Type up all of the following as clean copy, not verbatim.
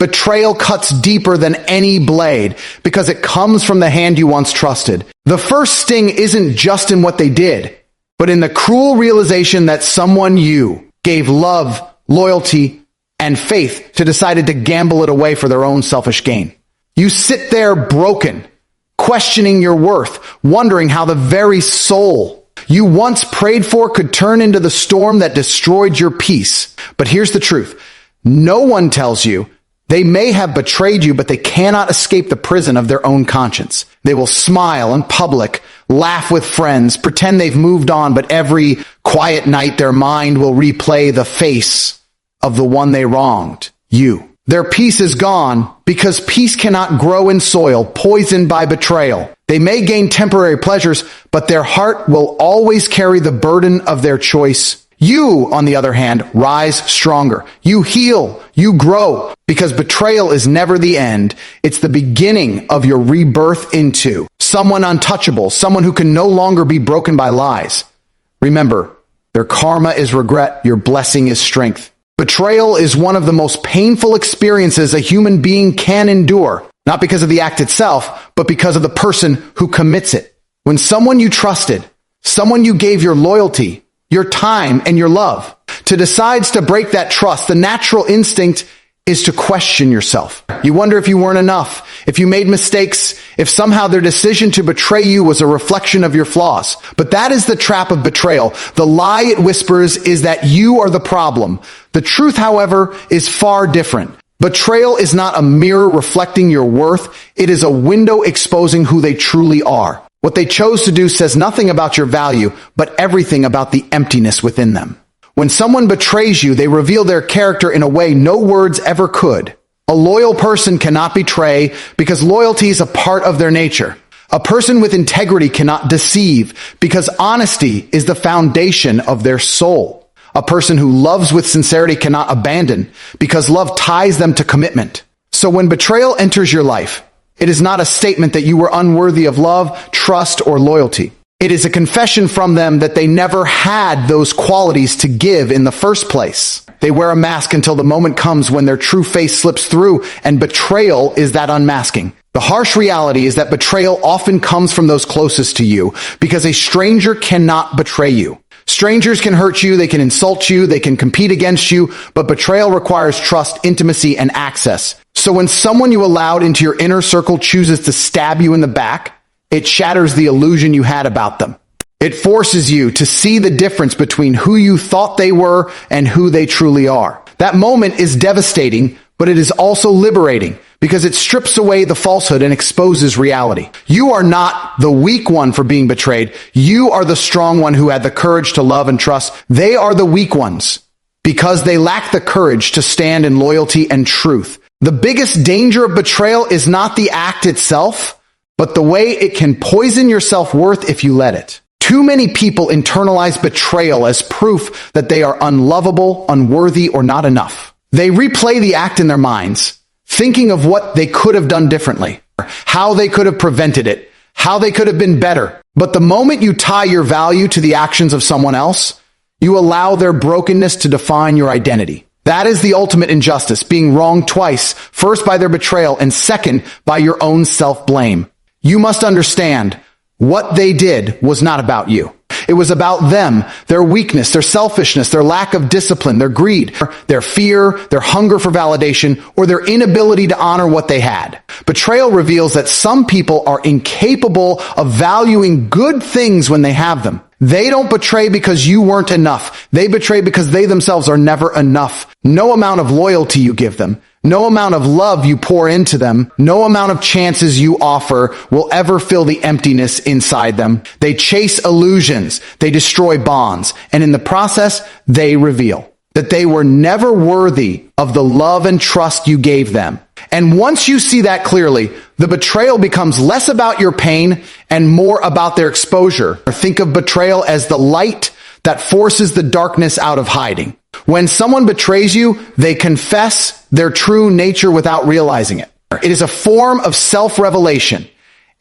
Betrayal cuts deeper than any blade because it comes from the hand you once trusted. The first sting isn't just in what they did, but in the cruel realization that someone you gave love, loyalty, and faith to decided to gamble it away for their own selfish gain. You sit there broken, questioning your worth, wondering how the very soul you once prayed for could turn into the storm that destroyed your peace. But here's the truth. No one tells you they may have betrayed you, but they cannot escape the prison of their own conscience. They will smile in public, laugh with friends, pretend they've moved on, but every quiet night their mind will replay the face of the one they wronged, you. Their peace is gone because peace cannot grow in soil poisoned by betrayal. They may gain temporary pleasures, but their heart will always carry the burden of their choice. You, on the other hand, rise stronger. You heal, you grow, because betrayal is never the end. It's the beginning of your rebirth into someone untouchable, someone who can no longer be broken by lies. Remember, their karma is regret, your blessing is strength. Betrayal is one of the most painful experiences a human being can endure, not because of the act itself, but because of the person who commits it. When someone you trusted, someone you gave your loyalty, your time, and your love, decides to break that trust, the natural instinct is to question yourself. You wonder if you weren't enough, if you made mistakes, if somehow their decision to betray you was a reflection of your flaws. But that is the trap of betrayal. The lie it whispers is that you are the problem. The truth, however, is far different. Betrayal is not a mirror reflecting your worth. It is a window exposing who they truly are. What they chose to do says nothing about your value, but everything about the emptiness within them. When someone betrays you, they reveal their character in a way no words ever could. A loyal person cannot betray because loyalty is a part of their nature. A person with integrity cannot deceive because honesty is the foundation of their soul. A person who loves with sincerity cannot abandon because love ties them to commitment. So when betrayal enters your life, it is not a statement that you were unworthy of love, trust, or loyalty. It is a confession from them that they never had those qualities to give in the first place. They wear a mask until the moment comes when their true face slips through, and betrayal is that unmasking. The harsh reality is that betrayal often comes from those closest to you, because a stranger cannot betray you. Strangers can hurt you, they can insult you, they can compete against you, but betrayal requires trust, intimacy, and access. So when someone you allowed into your inner circle chooses to stab you in the back, it shatters the illusion you had about them. It forces you to see the difference between who you thought they were and who they truly are. That moment is devastating, but it is also liberating because it strips away the falsehood and exposes reality. You are not the weak one for being betrayed. You are the strong one who had the courage to love and trust. They are the weak ones because they lack the courage to stand in loyalty and truth. The biggest danger of betrayal is not the act itself, but the way it can poison your self-worth if you let it. Too many people internalize betrayal as proof that they are unlovable, unworthy, or not enough. They replay the act in their minds, thinking of what they could have done differently, how they could have prevented it, how they could have been better. But the moment you tie your value to the actions of someone else, you allow their brokenness to define your identity. That is the ultimate injustice, being wronged twice, first by their betrayal and second by your own self-blame. You must understand, what they did was not about you. It was about them, their weakness, their selfishness, their lack of discipline, their greed, their fear, their hunger for validation, or their inability to honor what they had. Betrayal reveals that some people are incapable of valuing good things when they have them. They don't betray because you weren't enough. They betray because they themselves are never enough. No amount of loyalty you give them, no amount of love you pour into them, no amount of chances you offer will ever fill the emptiness inside them. They chase illusions, they destroy bonds, and in the process, they reveal that they were never worthy of the love and trust you gave them. And once you see that clearly, the betrayal becomes less about your pain and more about their exposure. Think of betrayal as the light that forces the darkness out of hiding. When someone betrays you, they confess their true nature without realizing it. It is a form of self-revelation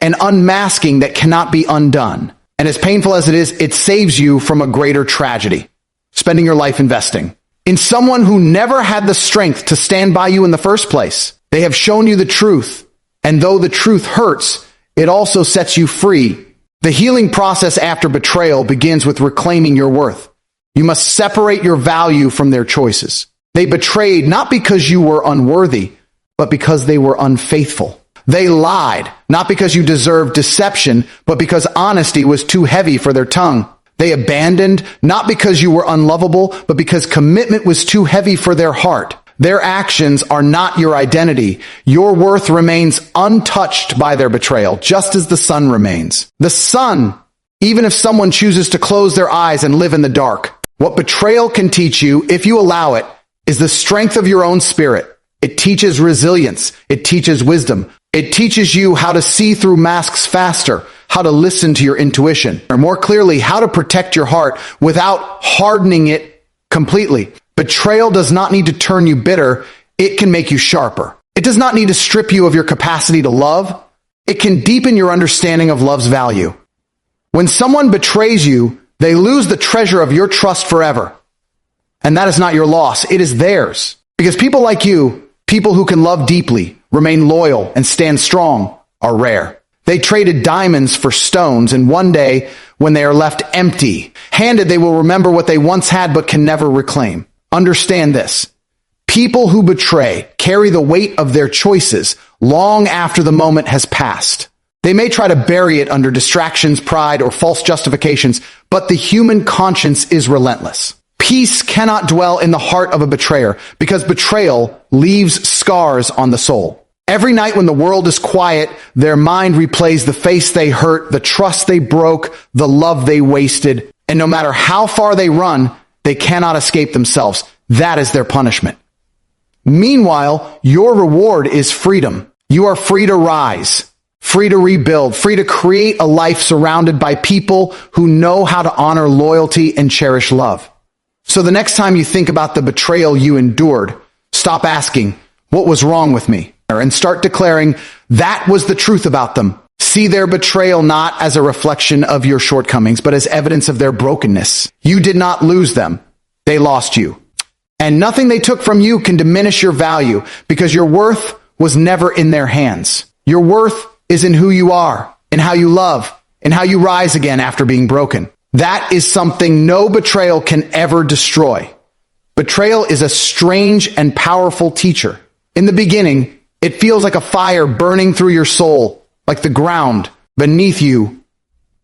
and unmasking that cannot be undone. And as painful as it is, it saves you from a greater tragedy, spending your life investing in someone who never had the strength to stand by you in the first place. They have shown you the truth, and though the truth hurts, it also sets you free. The healing process after betrayal begins with reclaiming your worth. You must separate your value from their choices. They betrayed not because you were unworthy, but because they were unfaithful. They lied, not because you deserved deception, but because honesty was too heavy for their tongue. They abandoned, not because you were unlovable, but because commitment was too heavy for their heart. Their actions are not your identity. Your worth remains untouched by their betrayal, just as the sun remains. The sun, even if someone chooses to close their eyes and live in the dark. What betrayal can teach you, if you allow it, is the strength of your own spirit. It teaches resilience. It teaches wisdom. It teaches you how to see through masks faster, how to listen to your intuition, or more clearly, how to protect your heart without hardening it completely. Betrayal does not need to turn you bitter. It can make you sharper. It does not need to strip you of your capacity to love. It can deepen your understanding of love's value. When someone betrays you, they lose the treasure of your trust forever. And that is not your loss. It is theirs. Because people like you, people who can love deeply, remain loyal, and stand strong, are rare. They traded diamonds for stones, and one day, when they are left empty-handed, they will remember what they once had but can never reclaim. Understand this. People who betray carry the weight of their choices long after the moment has passed. They may try to bury it under distractions, pride, or false justifications, but the human conscience is relentless. Peace cannot dwell in the heart of a betrayer because betrayal leaves scars on the soul. Every night when the world is quiet, their mind replays the face they hurt, the trust they broke, the love they wasted, and no matter how far they run, they cannot escape themselves. That is their punishment. Meanwhile, your reward is freedom. You are free to rise, free to rebuild, free to create a life surrounded by people who know how to honor loyalty and cherish love. So the next time you think about the betrayal you endured, stop asking, what was wrong with me? And start declaring, that was the truth about them. See their betrayal not as a reflection of your shortcomings, but as evidence of their brokenness. You did not lose them. They lost you. And nothing they took from you can diminish your value because your worth was never in their hands. Your worth is in who you are, in how you love, in how you rise again after being broken. That is something no betrayal can ever destroy. Betrayal is a strange and powerful teacher. In the beginning, it feels like a fire burning through your soul, like the ground beneath you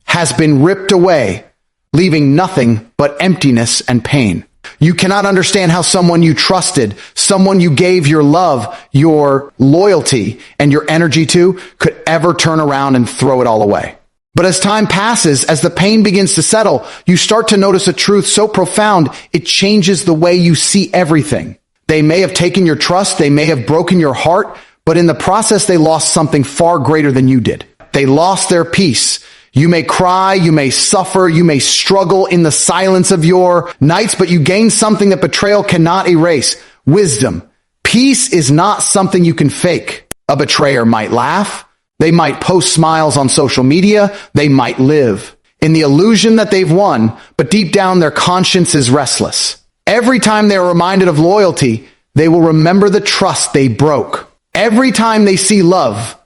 has been ripped away, leaving nothing but emptiness and pain. You cannot understand how someone you trusted, someone you gave your love, your loyalty, and your energy to could ever turn around and throw it all away. But as time passes, as the pain begins to settle, you start to notice a truth so profound, it changes the way you see everything. They may have taken your trust, they may have broken your heart, but in the process, they lost something far greater than you did. They lost their peace. You may cry, you may suffer, you may struggle in the silence of your nights, but you gain something that betrayal cannot erase. Wisdom. Peace is not something you can fake. A betrayer might laugh. They might post smiles on social media. They might live in the illusion that they've won, but deep down their conscience is restless. Every time they are reminded of loyalty, they will remember the trust they broke. Every time they see love,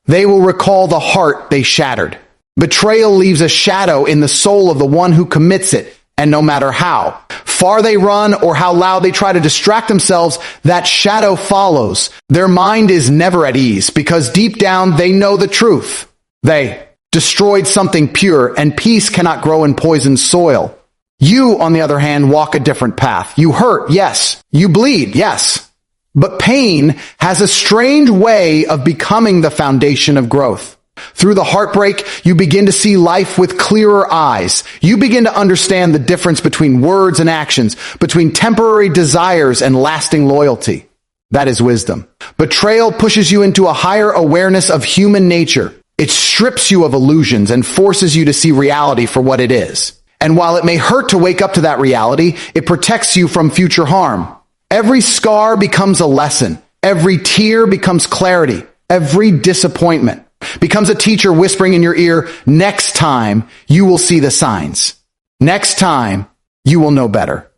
they will recall the heart they shattered. Betrayal leaves a shadow in the soul of the one who commits it, and no matter how far they run or how loud they try to distract themselves, that shadow follows. Their mind is never at ease because deep down they know the truth. They destroyed something pure, and peace cannot grow in poisoned soil. You, on the other hand, walk a different path. You hurt, yes. You bleed, yes. But pain has a strange way of becoming the foundation of growth. Through the heartbreak, you begin to see life with clearer eyes. You begin to understand the difference between words and actions, between temporary desires and lasting loyalty. That is wisdom. Betrayal pushes you into a higher awareness of human nature. It strips you of illusions and forces you to see reality for what it is. And while it may hurt to wake up to that reality, it protects you from future harm. Every scar becomes a lesson. Every tear becomes clarity. Every disappointment becomes a teacher whispering in your ear, next time you will see the signs. Next time you will know better.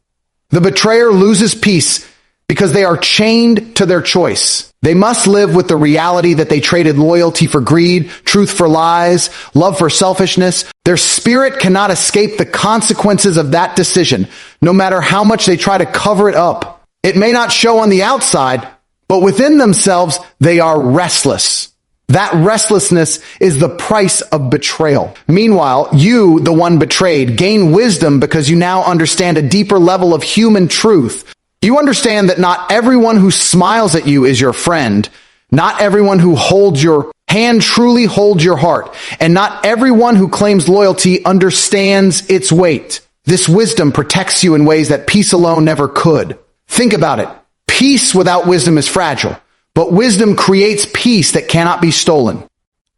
The betrayer loses peace because they are chained to their choice. They must live with the reality that they traded loyalty for greed, truth for lies, love for selfishness. Their spirit cannot escape the consequences of that decision, no matter how much they try to cover it up. It may not show on the outside, but within themselves, they are restless. That restlessness is the price of betrayal. Meanwhile, you, the one betrayed, gain wisdom because you now understand a deeper level of human truth. You understand that not everyone who smiles at you is your friend. Not everyone who holds your hand truly holds your heart. And not everyone who claims loyalty understands its weight. This wisdom protects you in ways that peace alone never could. Think about it. Peace without wisdom is fragile, but wisdom creates peace that cannot be stolen.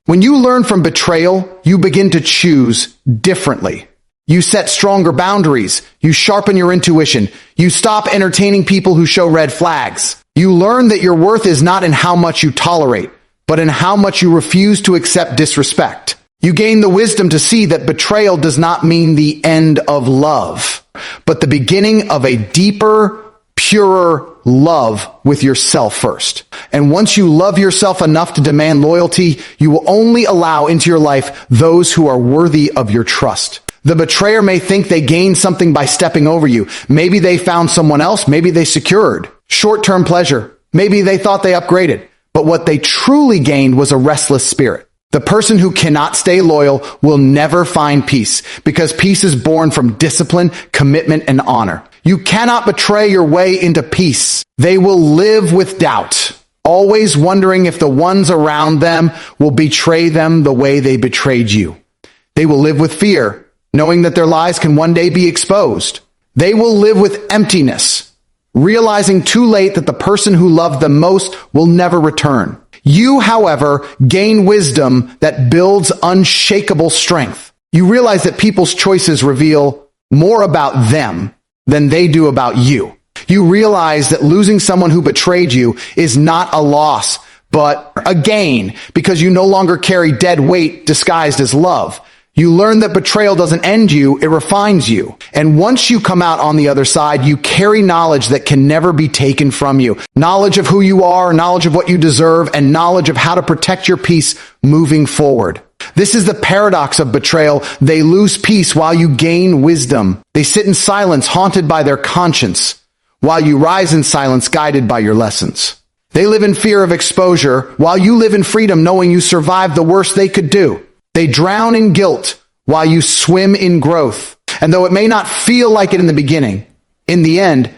When you learn from betrayal, you begin to choose differently. You set stronger boundaries. You sharpen your intuition. You stop entertaining people who show red flags. You learn that your worth is not in how much you tolerate, but in how much you refuse to accept disrespect. You gain the wisdom to see that betrayal does not mean the end of love, but the beginning of a deeper, purer love with yourself first. And once you love yourself enough to demand loyalty, you will only allow into your life those who are worthy of your trust. The betrayer may think they gained something by stepping over you. Maybe they found someone else. Maybe they secured short-term pleasure. Maybe they thought they upgraded. But what they truly gained was a restless spirit. The person who cannot stay loyal will never find peace, because peace is born from discipline, commitment, and honor. You cannot betray your way into peace. They will live with doubt, always wondering if the ones around them will betray them the way they betrayed you. They will live with fear, knowing that their lies can one day be exposed. They will live with emptiness, realizing too late that the person who loved them most will never return. You, however, gain wisdom that builds unshakable strength. You realize that people's choices reveal more about them than they do about you. You realize that losing someone who betrayed you is not a loss, but a gain, because you no longer carry dead weight disguised as love. You learn that betrayal doesn't end you, it refines you. And once you come out on the other side, you carry knowledge that can never be taken from you. Knowledge of who you are, knowledge of what you deserve, and knowledge of how to protect your peace moving forward. This is the paradox of betrayal. They lose peace while you gain wisdom. They sit in silence, haunted by their conscience, while you rise in silence, guided by your lessons. They live in fear of exposure, while you live in freedom, knowing you survived the worst they could do. They drown in guilt while you swim in growth. And though it may not feel like it in the beginning, in the end,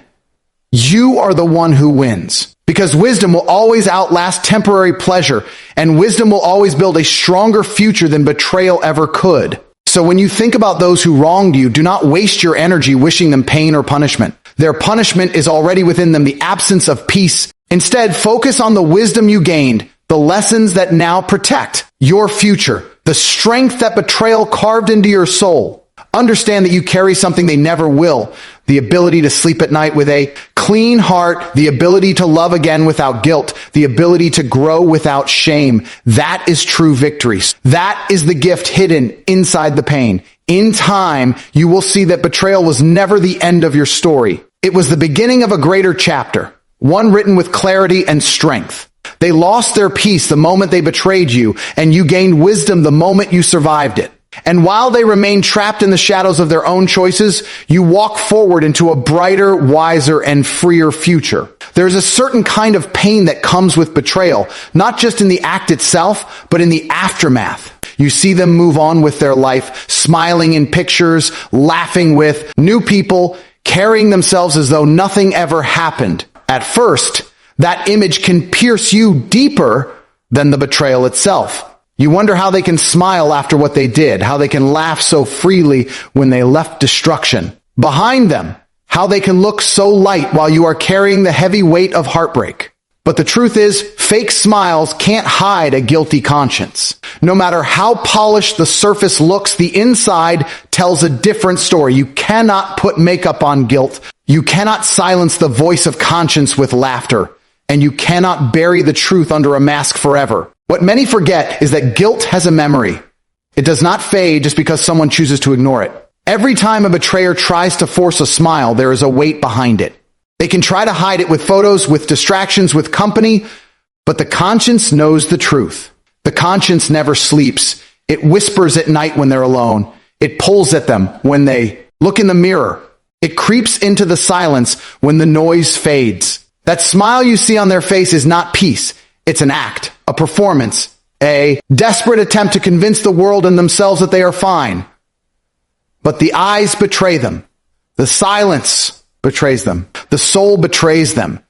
you are the one who wins. Because wisdom will always outlast temporary pleasure, and wisdom will always build a stronger future than betrayal ever could. So when you think about those who wronged you, do not waste your energy wishing them pain or punishment. Their punishment is already within them, the absence of peace. Instead, focus on the wisdom you gained, the lessons that now protect your future, the strength that betrayal carved into your soul. Understand that you carry something they never will, the ability to sleep at night with a clean heart, the ability to love again without guilt, the ability to grow without shame. That is true victory. That is the gift hidden inside the pain. In time, you will see that betrayal was never the end of your story. It was the beginning of a greater chapter, one written with clarity and strength. They lost their peace the moment they betrayed you, and you gained wisdom the moment you survived it. And while they remain trapped in the shadows of their own choices, you walk forward into a brighter, wiser, and freer future. There's a certain kind of pain that comes with betrayal, not just in the act itself, but in the aftermath. You see them move on with their life, smiling in pictures, laughing with new people, carrying themselves as though nothing ever happened. At first, that image can pierce you deeper than the betrayal itself. You wonder how they can smile after what they did, how they can laugh so freely when they left destruction. Behind them, how they can look so light while you are carrying the heavy weight of heartbreak. But the truth is, fake smiles can't hide a guilty conscience. No matter how polished the surface looks, the inside tells a different story. You cannot put makeup on guilt. You cannot silence the voice of conscience with laughter. And you cannot bury the truth under a mask forever. What many forget is that guilt has a memory. It does not fade just because someone chooses to ignore it. Every time a betrayer tries to force a smile, there is a weight behind it. They can try to hide it with photos, with distractions, with company, but the conscience knows the truth. The conscience never sleeps. It whispers at night when they're alone. It pulls at them when they look in the mirror. It creeps into the silence when the noise fades. That smile you see on their face is not peace. It's an act, a performance, a desperate attempt to convince the world and themselves that they are fine. But the eyes betray them. The silence betrays them. The soul betrays them.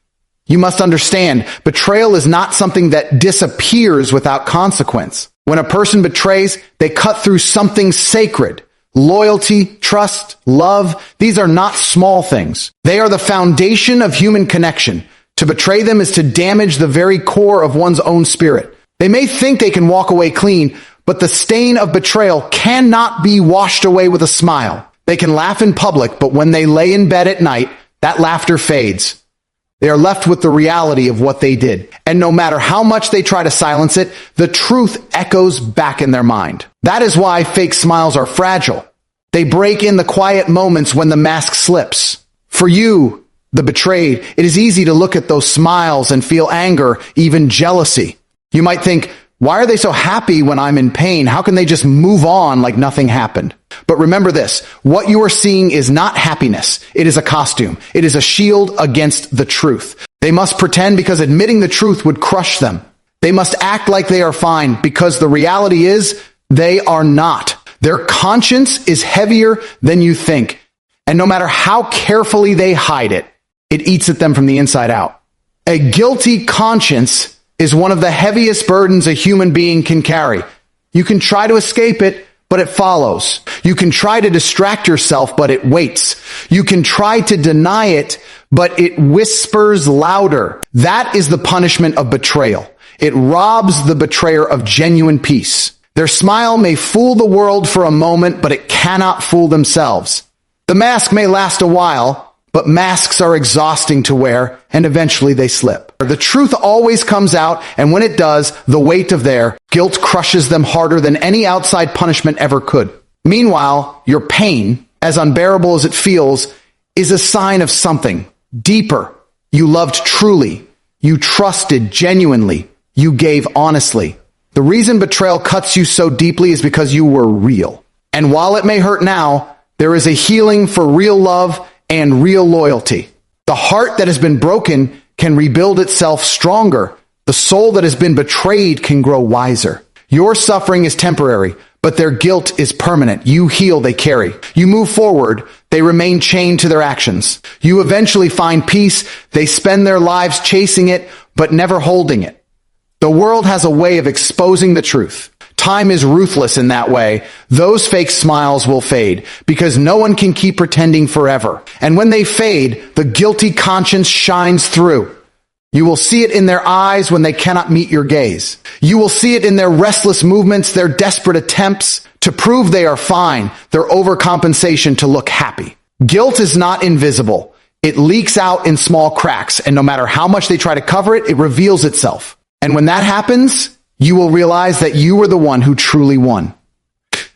You must understand, betrayal is not something that disappears without consequence. When a person betrays, they cut through something sacred. Loyalty, trust, love, these are not small things. They are the foundation of human connection. To betray them is to damage the very core of one's own spirit. They may think they can walk away clean, but the stain of betrayal cannot be washed away with a smile. They can laugh in public, but when they lay in bed at night, that laughter fades. They are left with the reality of what they did. And no matter how much they try to silence it, the truth echoes back in their mind. That is why fake smiles are fragile. They break in the quiet moments when the mask slips. For you, the betrayed, it is easy to look at those smiles and feel anger, even jealousy. You might think, why are they so happy when I'm in pain? How can they just move on like nothing happened? But remember this, what you are seeing is not happiness. It is a costume. It is a shield against the truth. They must pretend because admitting the truth would crush them. They must act like they are fine because the reality is they are not. Their conscience is heavier than you think. And no matter how carefully they hide it, it eats at them from the inside out. A guilty conscience is one of the heaviest burdens a human being can carry. You can try to escape it, but it follows. You can try to distract yourself, but it waits. You can try to deny it, but it whispers louder. That is the punishment of betrayal. It robs the betrayer of genuine peace. Their smile may fool the world for a moment, but it cannot fool themselves. The mask may last a while, but masks are exhausting to wear, and eventually they slip. The truth always comes out, and when it does, the weight of their guilt crushes them harder than any outside punishment ever could. Meanwhile, your pain, as unbearable as it feels, is a sign of something deeper. You loved truly. You trusted genuinely. You gave honestly. The reason betrayal cuts you so deeply is because you were real. And while it may hurt now, there is a healing for real love and real loyalty. The heart that has been broken can rebuild itself stronger. The soul that has been betrayed can grow wiser. Your suffering is temporary, but their guilt is permanent. You heal, they carry. You move forward, they remain chained to their actions. You eventually find peace. They spend their lives chasing it, but never holding it. The world has a way of exposing the truth. Time is ruthless in that way. Those fake smiles will fade because no one can keep pretending forever. And when they fade, the guilty conscience shines through. You will see it in their eyes when they cannot meet your gaze. You will see it in their restless movements, their desperate attempts to prove they are fine, their overcompensation to look happy. Guilt is not invisible. It leaks out in small cracks, and no matter how much they try to cover it, it reveals itself. And when that happens, you will realize that you were the one who truly won.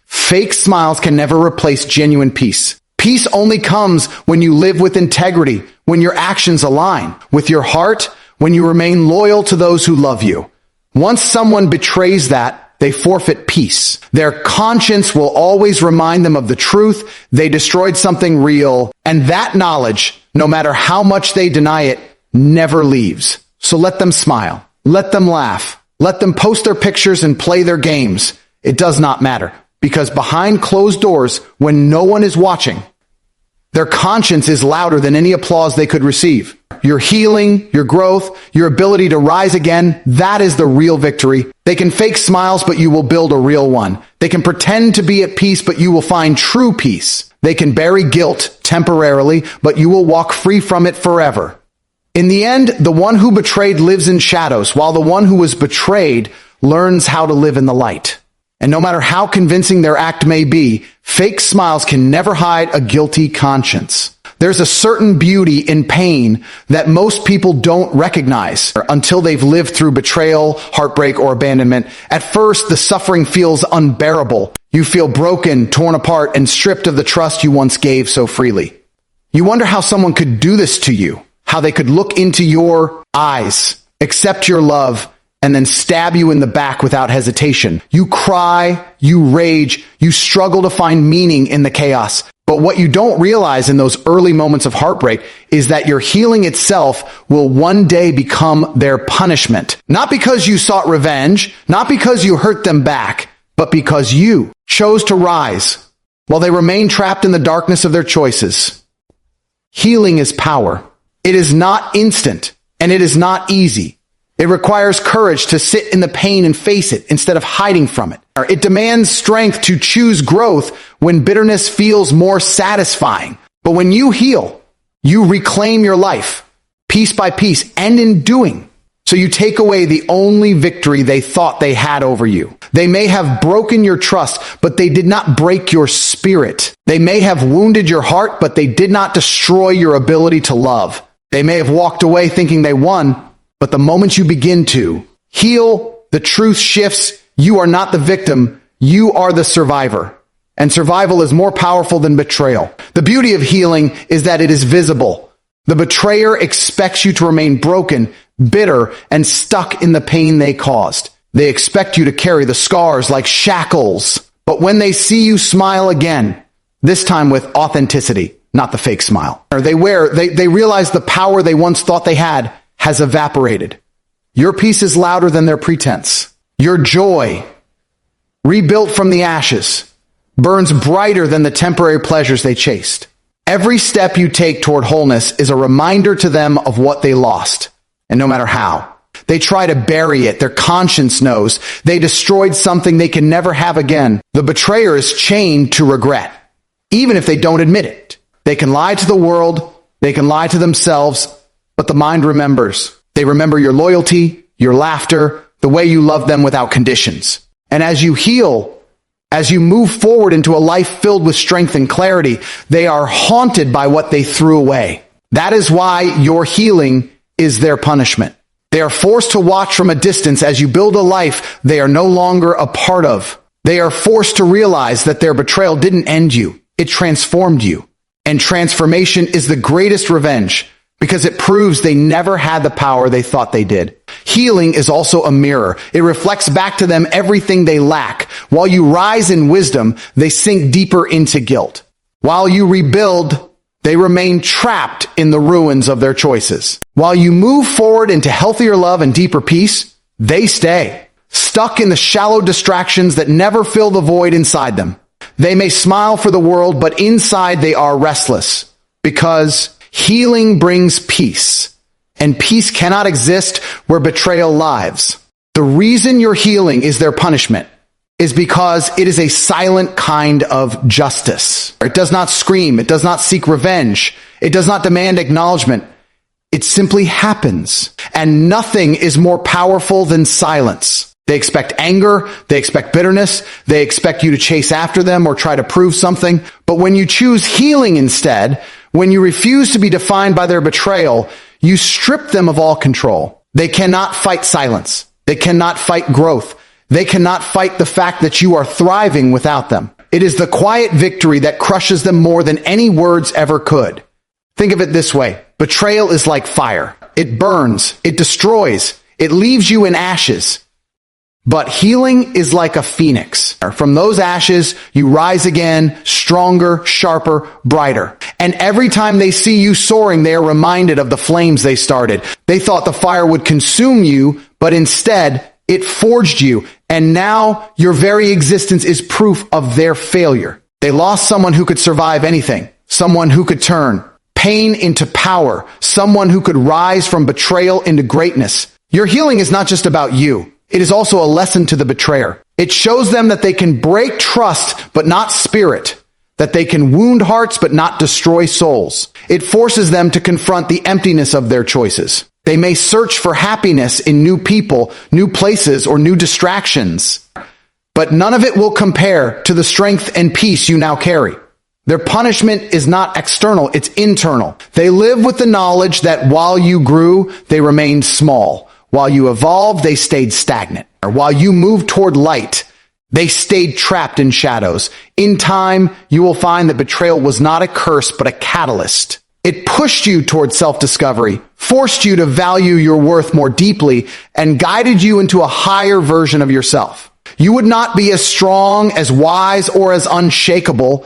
Fake smiles can never replace genuine peace. Peace only comes when you live with integrity, when your actions align with your heart, when you remain loyal to those who love you. Once someone betrays that, they forfeit peace. Their conscience will always remind them of the truth. They destroyed something real, and that knowledge, no matter how much they deny it, never leaves. So let them smile. Let them laugh. Let them post their pictures and play their games. It does not matter, because behind closed doors, when no one is watching, their conscience is louder than any applause they could receive. Your healing, your growth, your ability to rise again, that is the real victory. They can fake smiles, but you will build a real one. They can pretend to be at peace, but you will find true peace. They can bury guilt temporarily, but you will walk free from it forever. In the end, the one who betrayed lives in shadows, while the one who was betrayed learns how to live in the light. And no matter how convincing their act may be, fake smiles can never hide a guilty conscience. There's a certain beauty in pain that most people don't recognize until they've lived through betrayal, heartbreak, or abandonment. At first, the suffering feels unbearable. You feel broken, torn apart, and stripped of the trust you once gave so freely. You wonder how someone could do this to you, how they could look into your eyes, accept your love, and then stab you in the back without hesitation. You cry, you rage, you struggle to find meaning in the chaos. But what you don't realize in those early moments of heartbreak is that your healing itself will one day become their punishment. Not because you sought revenge, not because you hurt them back, but because you chose to rise while they remain trapped in the darkness of their choices. Healing is power. It is not instant, and it is not easy. It requires courage to sit in the pain and face it instead of hiding from it. It demands strength to choose growth when bitterness feels more satisfying. But when you heal, you reclaim your life, piece by piece, and in doing so you take away the only victory they thought they had over you. They may have broken your trust, but they did not break your spirit. They may have wounded your heart, but they did not destroy your ability to love. They may have walked away thinking they won, but the moment you begin to heal, the truth shifts. You are not the victim. You are the survivor. And survival is more powerful than betrayal. The beauty of healing is that it is visible. The betrayer expects you to remain broken, bitter, and stuck in the pain they caused. They expect you to carry the scars like shackles. But when they see you smile again, this time with authenticity, not the fake smile, they realize the power they once thought they had has evaporated. Your peace is louder than their pretense. Your joy, rebuilt from the ashes, burns brighter than the temporary pleasures they chased. Every step you take toward wholeness is a reminder to them of what they lost. And no matter how, they try to bury it. Their conscience knows they destroyed something they can never have again. The betrayer is chained to regret, even if they don't admit it. They can lie to the world, they can lie to themselves, but the mind remembers. They remember your loyalty, your laughter, the way you love them without conditions. And as you heal, as you move forward into a life filled with strength and clarity, they are haunted by what they threw away. That is why your healing is their punishment. They are forced to watch from a distance as you build a life they are no longer a part of. They are forced to realize that their betrayal didn't end you. It transformed you. And transformation is the greatest revenge, because it proves they never had the power they thought they did. Healing is also a mirror. It reflects back to them everything they lack. While you rise in wisdom, they sink deeper into guilt. While you rebuild, they remain trapped in the ruins of their choices. While you move forward into healthier love and deeper peace, they stay stuck in the shallow distractions that never fill the void inside them. They may smile for the world, but inside they are restless, because healing brings peace, and peace cannot exist where betrayal lives. The reason your healing is their punishment is because it is a silent kind of justice. It does not scream. It does not seek revenge. It does not demand acknowledgement. It simply happens. And nothing is more powerful than silence. They expect anger. They expect bitterness. They expect you to chase after them or try to prove something. But when you choose healing instead, when you refuse to be defined by their betrayal, you strip them of all control. They cannot fight silence. They cannot fight growth. They cannot fight the fact that you are thriving without them. It is the quiet victory that crushes them more than any words ever could. Think of it this way. Betrayal is like fire. It burns. It destroys. It leaves you in ashes. But healing is like a phoenix. From those ashes, you rise again, stronger, sharper, brighter. And every time they see you soaring, they are reminded of the flames they started. They thought the fire would consume you, but instead, it forged you. And now your very existence is proof of their failure. They lost someone who could survive anything, someone who could turn pain into power, someone who could rise from betrayal into greatness. Your healing is not just about you. It is also a lesson to the betrayer. It shows them that they can break trust, but not spirit, that they can wound hearts, but not destroy souls. It forces them to confront the emptiness of their choices. They may search for happiness in new people, new places, or new distractions, but none of it will compare to the strength and peace you now carry. Their punishment is not external, it's internal. They live with the knowledge that while you grew, they remained small. While you evolved, they stayed stagnant. Or while you moved toward light, They stayed trapped in shadows. In time, you will find that betrayal was not a curse, but a catalyst. It pushed you toward self-discovery, forced you to value your worth more deeply, and guided you into a higher version of yourself. You would not be as strong, as wise, or as unshakable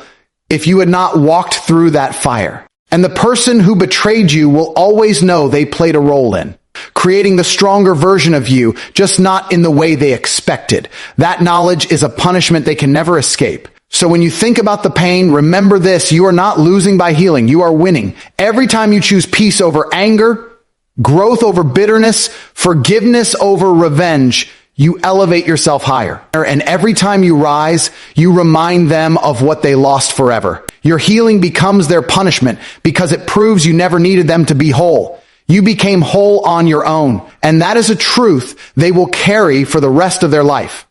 if you had not walked through that fire. And the person who betrayed you will always know they played a role in creating the stronger version of you, just not in the way they expected. That knowledge is a punishment they can never escape. So when you think about the pain, remember this: you are not losing by healing, you are winning. Every time you choose peace over anger, growth over bitterness, forgiveness over revenge, you elevate yourself higher. And every time you rise, you remind them of what they lost forever. Your healing becomes their punishment because it proves you never needed them to be whole. You became whole on your own, and that is a truth they will carry for the rest of their life.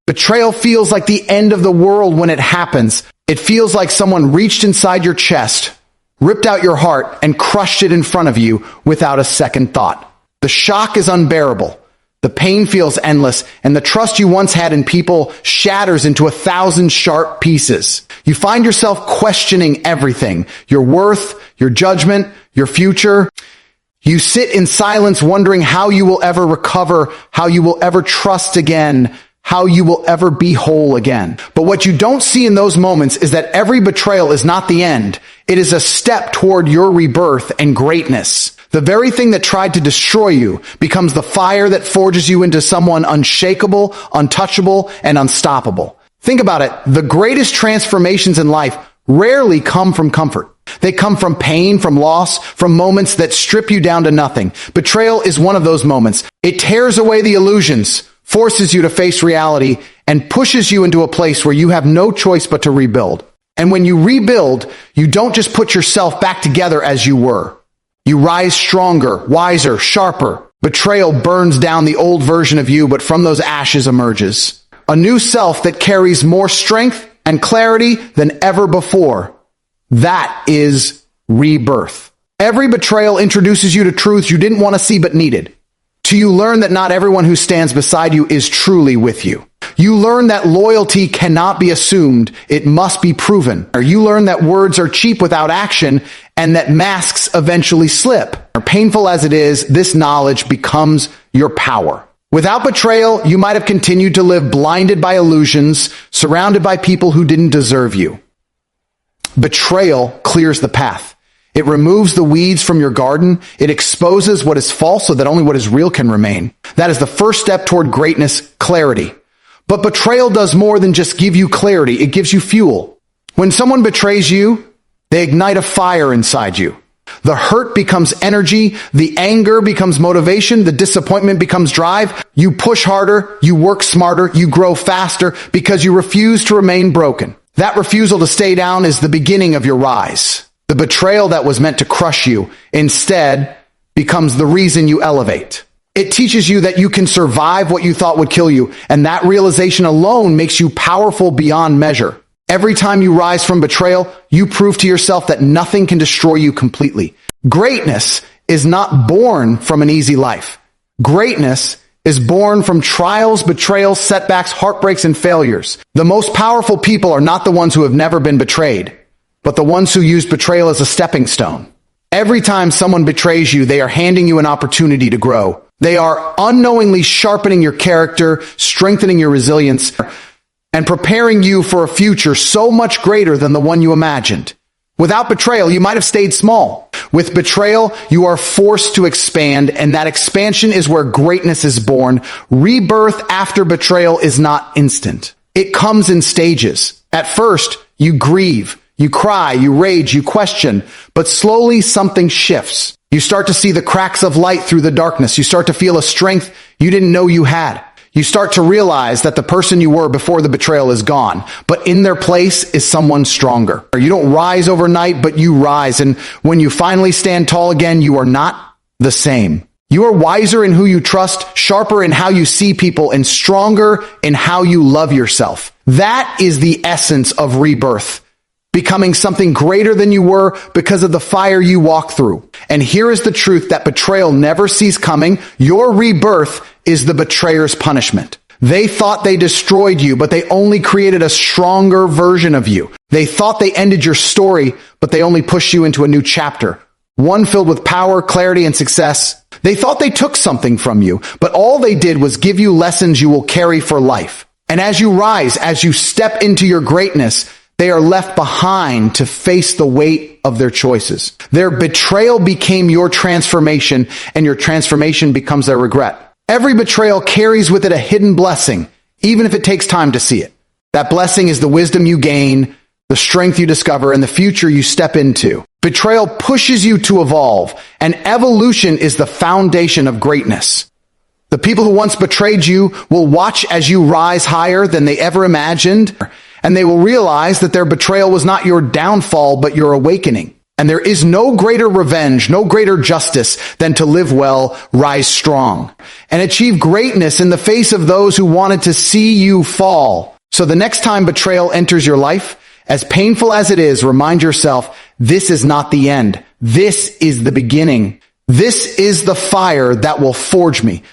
Betrayal feels like the end of the world when it happens. It feels like someone reached inside your chest, ripped out your heart, and crushed it in front of you without a second thought. The shock is unbearable. The pain feels endless, and the trust you once had in people shatters into 1,000 sharp pieces. You find yourself questioning everything: your worth, your judgment, your future. You sit in silence wondering how you will ever recover, how you will ever trust again, how you will ever be whole again. But what you don't see in those moments is that every betrayal is not the end. It is a step toward your rebirth and greatness. The very thing that tried to destroy you becomes the fire that forges you into someone unshakable, untouchable, and unstoppable. Think about it. The greatest transformations in life rarely come from comfort. They come from pain, from loss, from moments that strip you down to nothing. Betrayal is one of those moments. It tears away the illusions, forces you to face reality, and pushes you into a place where you have no choice but to rebuild. And when you rebuild, you don't just put yourself back together as you were. You rise stronger, wiser, sharper. Betrayal burns down the old version of you, but from those ashes emerges a new self that carries more strength and clarity than ever before. That is rebirth. Every betrayal introduces you to truths you didn't want to see but needed. Till you learn that not everyone who stands beside you is truly with you. You learn that loyalty cannot be assumed, it must be proven. Or you learn that words are cheap without action, and that masks eventually slip. Painful as it is, this knowledge becomes your power. Without betrayal, you might have continued to live blinded by illusions, surrounded by people who didn't deserve you. Betrayal clears the path. It removes the weeds from your garden. It exposes what is false so that only what is real can remain. That is the first step toward greatness, clarity. But betrayal does more than just give you clarity. It gives you fuel. When someone betrays you, they ignite a fire inside you. The hurt becomes energy. The anger becomes motivation. The disappointment becomes drive. You push harder. You work smarter. You grow faster because you refuse to remain broken. That refusal to stay down is the beginning of your rise. The betrayal that was meant to crush you instead becomes the reason you elevate. It teaches you that you can survive what you thought would kill you, and that realization alone makes you powerful beyond measure. Every time you rise from betrayal, you prove to yourself that nothing can destroy you completely. Greatness is not born from an easy life. Greatness is born from trials, betrayals, setbacks, heartbreaks, and failures. The most powerful people are not the ones who have never been betrayed, but the ones who use betrayal as a stepping stone. Every time someone betrays you, they are handing you an opportunity to grow. They are unknowingly sharpening your character, strengthening your resilience, and preparing you for a future so much greater than the one you imagined. Without betrayal, you might have stayed small. With betrayal, you are forced to expand, and that expansion is where greatness is born. Rebirth after betrayal is not instant. It comes in stages. At first, you grieve. You cry, you rage, you question, but slowly something shifts. You start to see the cracks of light through the darkness. You start to feel a strength you didn't know you had. You start to realize that the person you were before the betrayal is gone, but in their place is someone stronger. You don't rise overnight, but you rise, and when you finally stand tall again, you are not the same. You are wiser in who you trust, sharper in how you see people, and stronger in how you love yourself. That is the essence of rebirth. Becoming something greater than you were because of the fire you walk through. And here is the truth that betrayal never sees coming. Your rebirth is the betrayer's punishment. They thought they destroyed you, but they only created a stronger version of you. They thought they ended your story, but they only pushed you into a new chapter, one filled with power, clarity, and success. They thought they took something from you, but all they did was give you lessons you will carry for life. And as you rise, as you step into your greatness, they are left behind to face the weight of their choices. Their betrayal became your transformation, and your transformation becomes their regret. Every betrayal carries with it a hidden blessing, even if it takes time to see it. That blessing is the wisdom you gain, the strength you discover, and the future you step into. Betrayal pushes you to evolve, and evolution is the foundation of greatness. The people who once betrayed you will watch as you rise higher than they ever imagined, and they will realize that their betrayal was not your downfall, but your awakening. And there is no greater revenge, no greater justice than to live well, rise strong, and achieve greatness in the face of those who wanted to see you fall. So the next time betrayal enters your life, as painful as it is, remind yourself, this is not the end. This is the beginning. This is the fire that will forge me,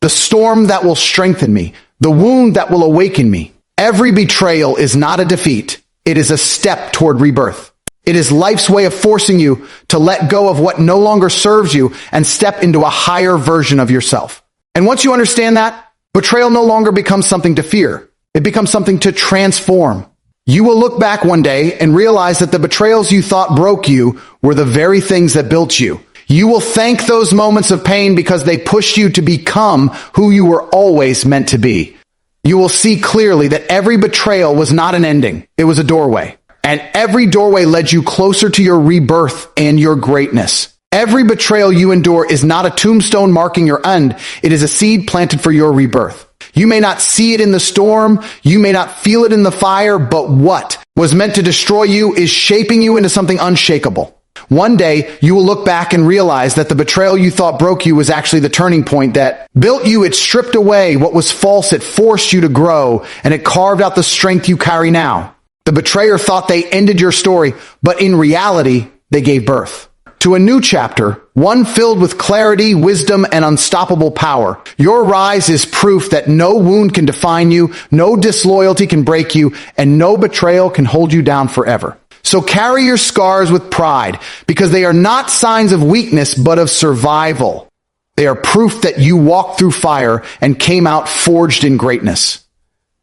the storm that will strengthen me, the wound that will awaken me. Every betrayal is not a defeat. It is a step toward rebirth. It is life's way of forcing you to let go of what no longer serves you and step into a higher version of yourself. And once you understand that, betrayal no longer becomes something to fear. It becomes something to transform. You will look back one day and realize that the betrayals you thought broke you were the very things that built you. You will thank those moments of pain because they pushed you to become who you were always meant to be. You will see clearly that every betrayal was not an ending. It was a doorway. And every doorway led you closer to your rebirth and your greatness. Every betrayal you endure is not a tombstone marking your end. It is a seed planted for your rebirth. You may not see it in the storm. You may not feel it in the fire, but what was meant to destroy you is shaping you into something unshakable. One day, you will look back and realize that the betrayal you thought broke you was actually the turning point that built you. It stripped away what was false. It forced you to grow, and it carved out the strength you carry now. The betrayer thought they ended your story, but in reality, they gave birth to a new chapter, one filled with clarity, wisdom, and unstoppable power. Your rise is proof that no wound can define you, no disloyalty can break you, and no betrayal can hold you down forever. So carry your scars with pride, because they are not signs of weakness, but of survival. They are proof that you walked through fire and came out forged in greatness.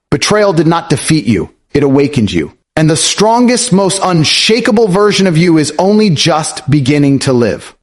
Betrayal did not defeat you. It awakened you. And the strongest, most unshakable version of you is only just beginning to live.